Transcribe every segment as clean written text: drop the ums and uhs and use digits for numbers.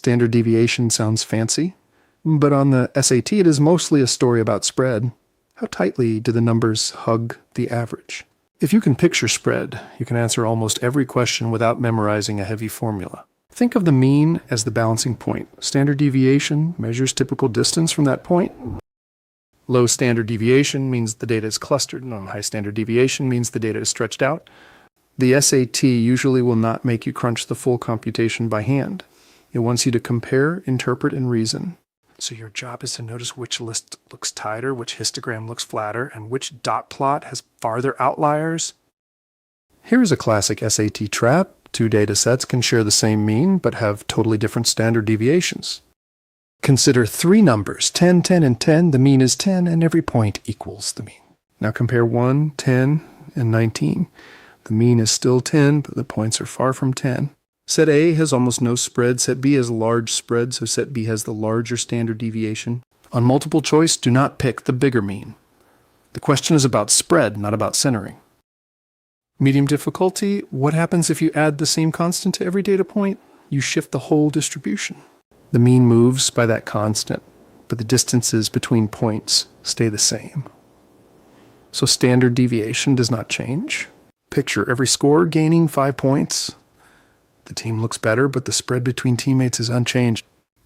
Standard deviation sounds fancy, but on the SAT it is mostly a story about spread. How tightly do the numbers hug the average? If you can picture spread, you can answer almost every question without memorizing a heavy formula. Think of the mean as the balancing point. Standard deviation measures typical distance from that point. Low standard deviation means the data is clustered, and high standard deviation means the data is stretched out. The SAT usually will not make you crunch the full computation by hand. It wants you to compare, interpret, and reason. So your job is to notice which list looks tighter, which histogram looks flatter, and which dot plot has farther outliers. Here's a classic SAT trap. Two data sets can share the same mean, but have totally different standard deviations. Consider three numbers, 10, 10, and 10. The mean is 10, and every point equals the mean. Now compare 1, 10, and 19. The mean is still 10, but the points are far from 10. Set A has almost no spread. Set B has a large spread, so set B has the larger standard deviation. On multiple choice, do not pick the bigger mean. The question is about spread, not about centering. Medium difficulty, what happens if you add the same constant to every data point? You shift the whole distribution. The mean moves by that constant, but the distances between points stay the same. So standard deviation does not change. Picture every score gaining 5 points. The team looks better, but the spread between teammates is unchanged.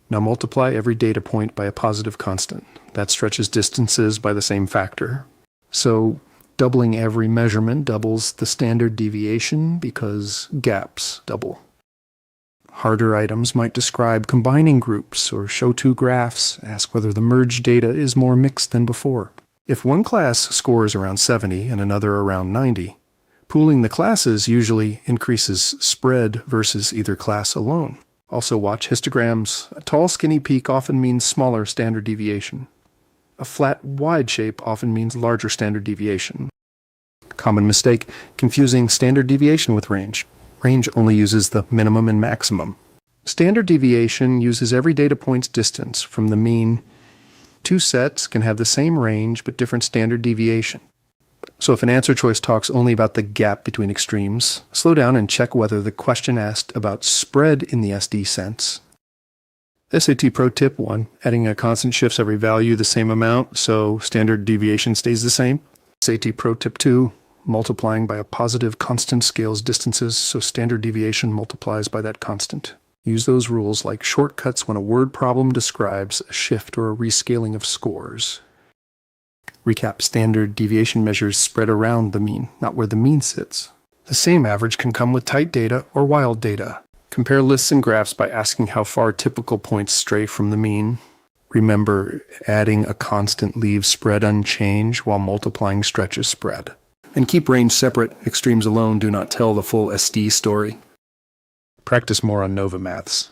Now multiply every data point by a positive constant. That stretches distances by the same factor. So doubling every measurement doubles the standard deviation because gaps double. Harder items might describe combining groups or show two graphs, ask whether the merged data is more mixed than before. If one class scores around 70 and another around 90, pooling the classes usually increases spread versus either class alone. Also watch histograms. A tall, skinny peak often means smaller standard deviation. A flat, wide shape often means larger standard deviation. Common mistake, confusing standard deviation with range. Range only uses the minimum and maximum. Standard deviation uses every data point's distance from the mean. Two sets can have the same range but different standard deviation. So if an answer choice talks only about the gap between extremes, slow down and check whether the question asked about spread in the SD sense. SAT Pro Tip 1, adding a constant shifts every value the same amount, so standard deviation stays the same. SAT Pro Tip 2, multiplying by a positive constant scales distances, so standard deviation multiplies by that constant. Use those rules like shortcuts when a word problem describes a shift or a rescaling of scores. Recap: standard deviation measures spread around the mean, not where the mean sits. The same average can come with tight data or wild data. Compare lists and graphs by asking how far typical points stray from the mean. Remember, adding a constant leaves spread unchanged while multiplying stretches spread. And keep range separate. Extremes alone do not tell the full SD story. Practice more on NovaMaths.